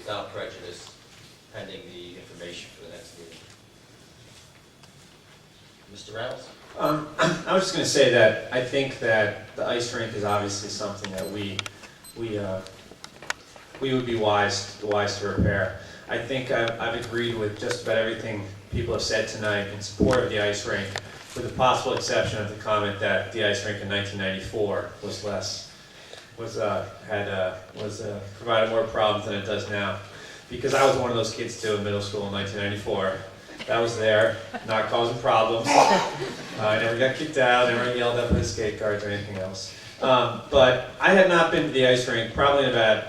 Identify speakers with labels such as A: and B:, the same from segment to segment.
A: without prejudice, pending the information for the next meeting. Mr. Reynolds?
B: I was just going to say that I think that the ice rink is obviously something that we would be wise to repair. I think I've agreed with just about everything people have said tonight in support of the ice rink, with the possible exception of the comment that the ice rink in 1994 provided more problems than it does now. Because I was one of those kids too in middle school in 1994. That was there, not causing problems. I never got kicked out, never yelled at for the skate guards or anything else. But I had not been to the ice rink probably in about,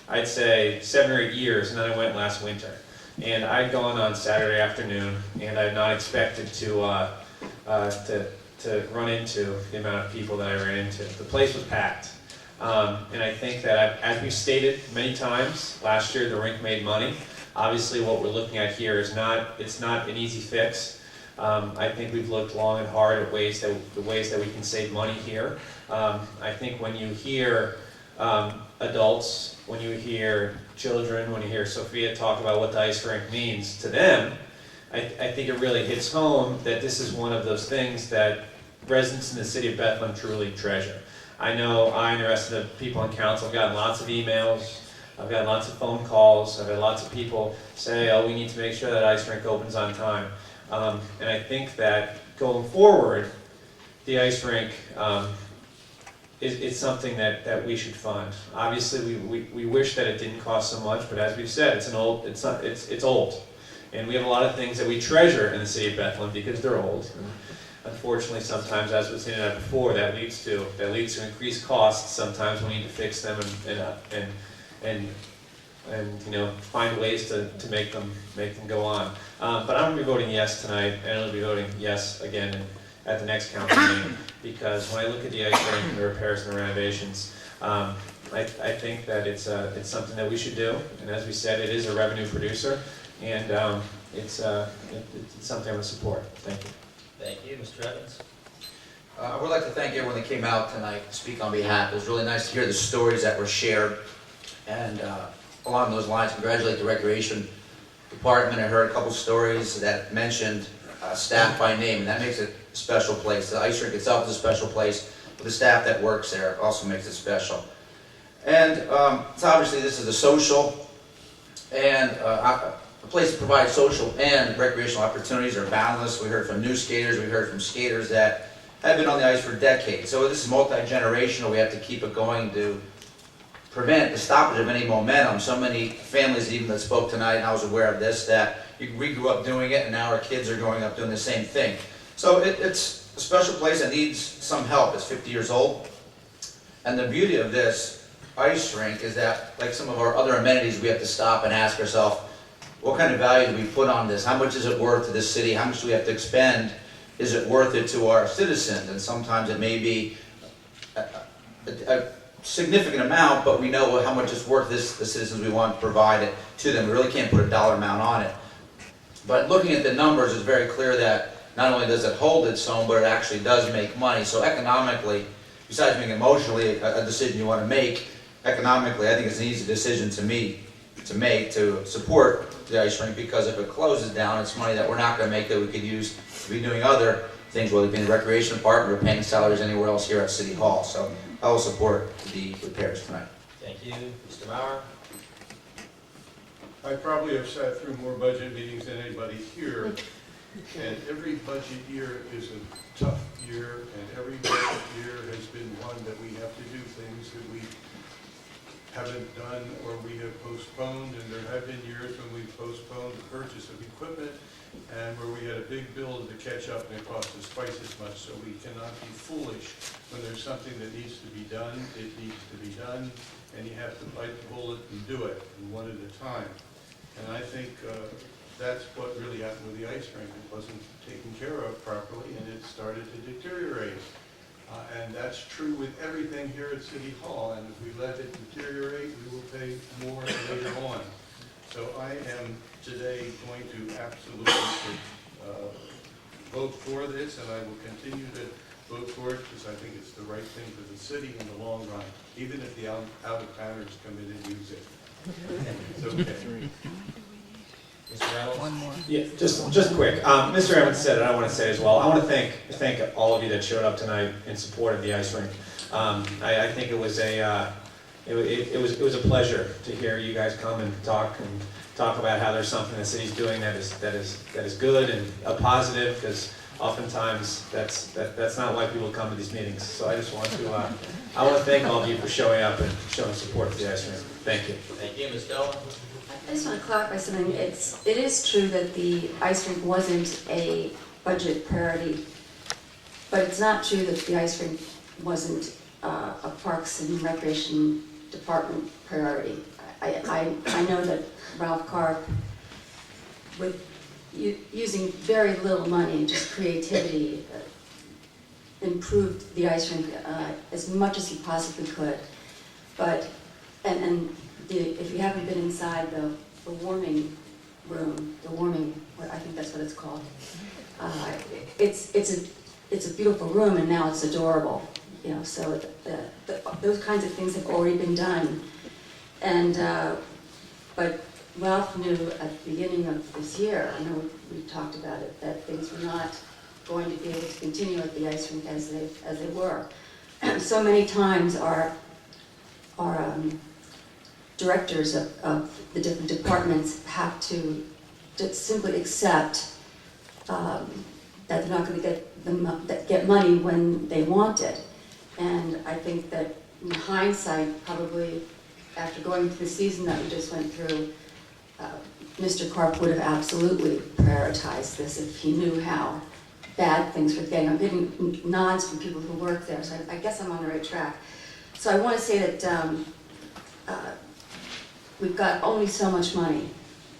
B: I'd say, 7 or 8 years, and then I went last winter. And I'd gone on Saturday afternoon, and I had not expected to run into the amount of people that I ran into. The place was packed. And I think that, as we've stated many times, last year the rink made money. Obviously what we're looking at here is it's not an easy fix. I think we've looked long and hard at the ways that we can save money here. I think when you hear adults, when you hear children, when you hear Sophia talk about what the ice rink means to them, I think it really hits home that this is one of those things that residents in the city of Bethlehem truly treasure. I know I and the rest of the people on council have gotten lots of emails, I've gotten lots of phone calls, I've had lots of people say, oh, we need to make sure that ice rink opens on time. And I think that going forward, the ice rink is something that we should fund. Obviously, we wish that it didn't cost so much, but as we've said, it's old. And we have a lot of things that we treasure in the city of Bethlehem because they're old. And unfortunately, sometimes, as was hinted at before, that leads to increased costs sometimes when we need to fix them and find ways to make them go on. But I'm going to be voting yes tonight, and I'll be voting yes again at the next council meeting, because when I look at the ice rink and the repairs and the renovations, I think that it's something that we should do. And as we said, it is a revenue producer, and it's something I would support. Thank you.
A: Thank you. Mr. Evans?
C: I would like to thank everyone that came out tonight to speak on behalf. It was really nice to hear the stories that were shared. And along those lines, congratulate the Recreation Department. I heard a couple stories that mentioned staff by name, and that makes it a special place. The ice rink itself is a special place, but the staff that works there also makes it special. And so obviously this is a social and a place to provide social and recreational opportunities are boundless. We heard from new skaters, we heard from skaters that have been on the ice for decades. So this is multi-generational. We have to keep it going to prevent the stoppage of any momentum. So many families even that spoke tonight, and I was aware of this, that we grew up doing it and now our kids are growing up doing the same thing. So it's a special place that needs some help. It's 50 years old. And the beauty of this ice rink is that, like some of our other amenities, we have to stop and ask ourselves, what kind of value do we put on this? How much is it worth to this city? How much do we have to expend? Is it worth it to our citizens? And sometimes it may be a significant amount, but we know how much it's worth the citizens we want to provide it to them. We really can't put a dollar amount on it. But looking at the numbers, it's very clear that not only does it hold its own, but it actually does make money. So economically, besides being emotionally a decision you want to make, economically, I think it's an easy decision to make to support the ice rink, because if it closes down, it's money that we're not going to make that we could use to be doing other things, whether it be in the recreation department or paying salaries anywhere else here at City Hall. So I will support the repairs tonight.
A: Thank you. Mr. Maurer?
D: I probably have sat through more budget meetings than anybody here, and every budget year is a tough year, and every budget year has been one that we have to do things that we haven't done or we have postponed, and there have been years when we've postponed the purchase of equipment and where we had a big bill to catch up and it cost us twice as much. So we cannot be foolish. When there's something that needs to be done, it needs to be done, and you have to bite the bullet and do it one at a time. And I think that's what really happened with the ice rink. It wasn't taken care of properly and it started to deteriorate. And that's true with everything here at City Hall, and if we let it deteriorate, we will pay more later on. So I am today going to absolutely vote for this, and I will continue to vote for it because I think it's the right thing for the city in the long run, even if the out-of-towners come in and use it. So Okay.
A: Mr. Reynolds?
E: One more.
B: Yeah, just quick. Mr. Evans said it, I want to say as well. I want to thank all of you that showed up tonight in support of the ice rink. I think it was it was a pleasure to hear you guys come and talk about how there's something the city's doing that is good and a positive, because oftentimes that's not why people come to these meetings. So I just want to thank all of you for showing up and showing support for the ice rink. Thank you.
A: Thank you, Ms. Dolan?
F: I just want to clarify something. It is true that the ice rink wasn't a budget priority, but it's not true that the ice rink wasn't a Parks and Recreation Department priority. I know that Ralph Karp, with using very little money and just creativity, improved the ice rink as much as he possibly could. But if you haven't been inside the warming room, I think that's what it's called. It's a beautiful room, and now it's adorable. You know, so those kinds of things have already been done. And but Ralph knew at the beginning of this year, I know we talked about it, that things were not going to be able to continue at the ice rink as they were. So many times our directors of the different departments have to simply accept that they're not going to get money when they want it. And I think that in hindsight, probably after going through the season that we just went through, Mr. Karp would have absolutely prioritized this if he knew how bad things were getting. I'm getting nods from people who work there, so I guess I'm on the right track. So I want to say that we've got only so much money,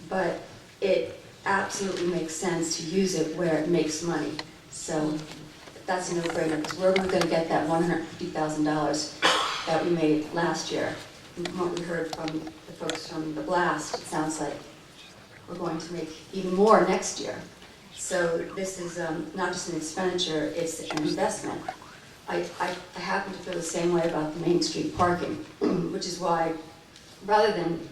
F: but it absolutely makes sense to use it where it makes money. So that's a no-brainer, because we're going to get that $150,000 that we made last year. From what we heard from the folks from the blast, it sounds like we're going to make even more next year. So this is not just an expenditure, it's an investment. I happen to feel the same way about the Main Street parking, which is why, rather than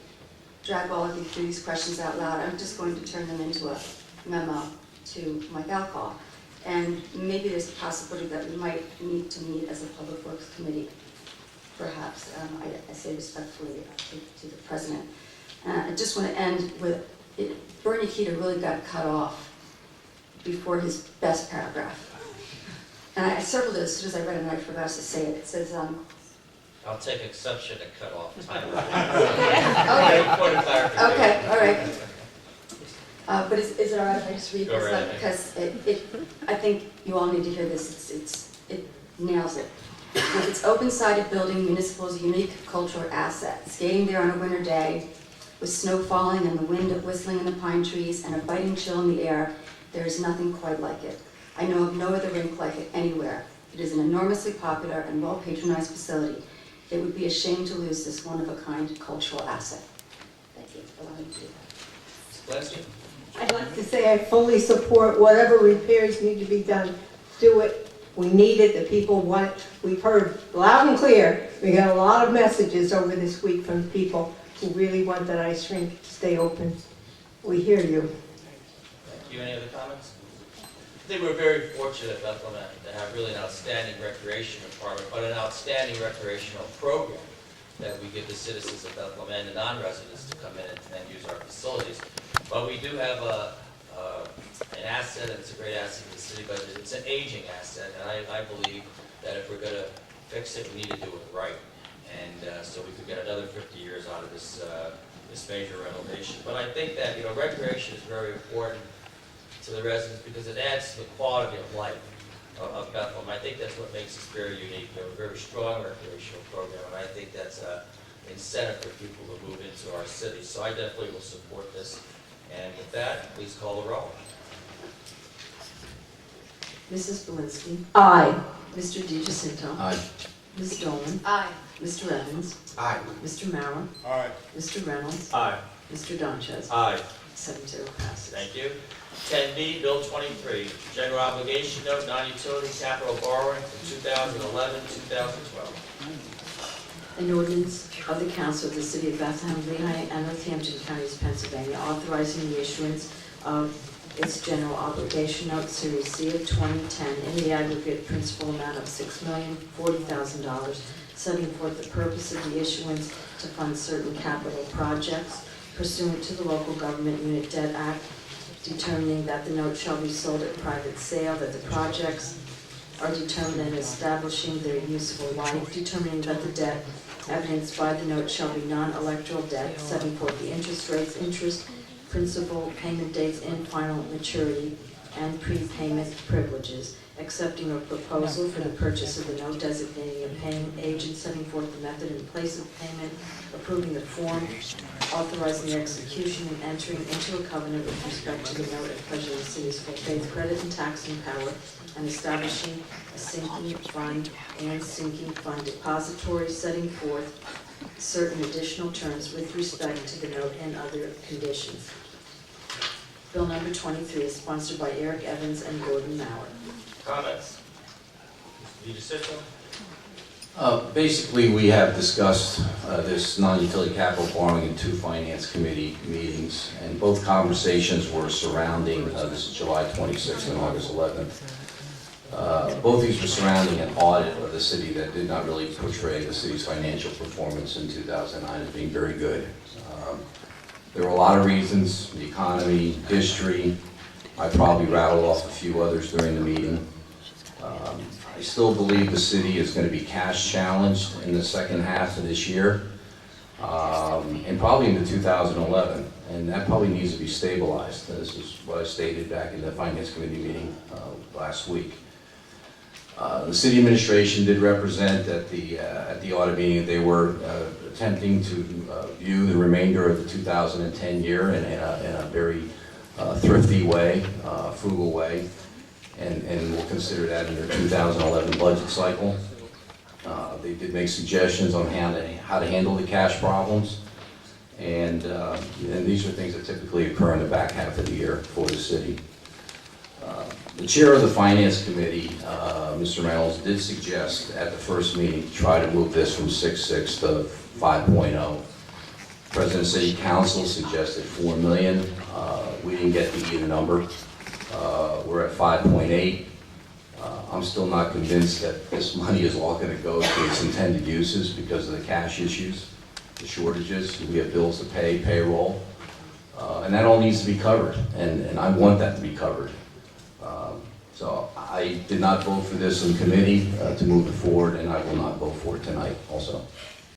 F: drag all of you through these questions out loud, I'm just going to turn them into a memo to Mike Alcall. And maybe there's a possibility that we might need to meet as a Public Works Committee, perhaps. I say respectfully to the President. I just want to end with, Bernie Keeter really got cut off before his best paragraph. And I circled it as soon as I read it, and I forgot to say it. It says,
A: I'll take exception to cut off time.
F: Okay.
A: Point of clarification.
F: Okay, all right. But is it all right if I just read
A: Go
F: this?
A: right ahead.
F: Because I think you all need to hear this. It nails it. With its open-sided building, municipal is a unique cultural asset. Skating there on a winter day, with snow falling and the wind whistling in the pine trees and a biting chill in the air, there is nothing quite like it. I know of no other rink like it anywhere. It is an enormously popular and well-patronized facility. It would be a shame to lose this one-of-a-kind cultural asset. Thank you for allowing me to do that.
A: Bless you.
G: I'd like to say I fully support whatever repairs need to be done. Do it. We need it. The people want it. We've heard loud and clear. We got a lot of messages over this week from people who really want that ice rink to stay open. We hear you.
A: Thank you. Any other comments? I think we're very fortunate at Bethlehem to have really an outstanding recreation department, but an outstanding recreational program that we give the citizens of Bethlehem and the non-residents to come in and use our facilities. But we do have an asset, and it's a great asset to the city, but it's an aging asset, and I believe that if we're going to fix it, we need to do it right. And so we could get another 50 years out of this major renovation. But I think that, recreation is very important to the residents because it adds to the quality of life of Bethlehem. I think that's what makes us very unique. We have a very strong recreational program, and I think that's an incentive for people to move into our city. So I definitely will support this. And with that, please call the roll.
F: Mrs. Belinsky.
G: Aye.
F: Mr. DiGiacinto.
C: Aye.
F: Ms. Dolan.
E: Aye.
F: Mr. Evans.
C: Aye.
F: Mr. Maurer.
D: Aye.
F: Mr. Reynolds.
B: Aye.
F: Mr. Donchez.
A: Aye.
F: 7-2 passes.
A: Thank you. 10B, Bill 23, General Obligation Note, Non-Utility Capital Borrowing for 2011-2012.
E: An ordinance of the Council of the City of Bethlehem, Lehigh, and Northampton Counties, Pennsylvania, authorizing the issuance of its general obligation note, Series C of 2010, in the aggregate principal amount of $6,040,000, setting forth the purpose of the issuance to fund certain capital projects pursuant to the Local Government Unit Debt Act, determining that the note shall be sold at private sale, that the projects are determined and establishing their useful life, determining that the debt evidenced by the note shall be non-electoral debt, setting forth the interest rates, interest, principal, payment dates, and final maturity, and prepayment privileges, accepting a proposal for the purchase of the note, designating a paying agent, setting forth the method and place of payment, approving the form, authorizing the execution, and entering into a covenant with respect to the note and pledging the city's full faith, credit, and taxing power, and establishing a sinking fund and sinking fund depository, setting forth certain additional terms with respect to the note and other conditions. Bill number 23 is sponsored by Eric Evans and Gordon Mauer.
A: Comments? Mr. DeCicco?
H: Basically, we have discussed this non-utility capital borrowing in 2 finance committee meetings, and both conversations were surrounding, this is July 26th and August 11th. Both these were surrounding an audit of the city that did not really portray the city's financial performance in 2009 as being very good. There were a lot of reasons: the economy, history. I probably rattled off a few others during the meeting. I still believe the city is going to be cash challenged in the second half of this year, and probably into 2011, and that probably needs to be stabilized. This is what I stated back in the Finance Committee meeting last week. The city administration did represent at the audit meeting that they were attempting to view the remainder of the 2010 year in a very thrifty way, frugal way, and we'll consider that in their 2011 budget cycle. They did make suggestions on how to handle the cash problems, and these are things that typically occur in the back half of the year for the city. The chair of the Finance Committee, Mr. Reynolds, did suggest at the first meeting to try to move this from 6.6 to 5.0. President of City Council suggested $4 million. We didn't get the either number. We're at 5.8. I'm still not convinced that this money is all going to go to its intended uses because of the cash issues, the shortages. We have bills to pay, payroll, and that all needs to be covered, and I want that to be covered. So I did not vote for this in committee to move it forward, and I will not vote for it tonight also.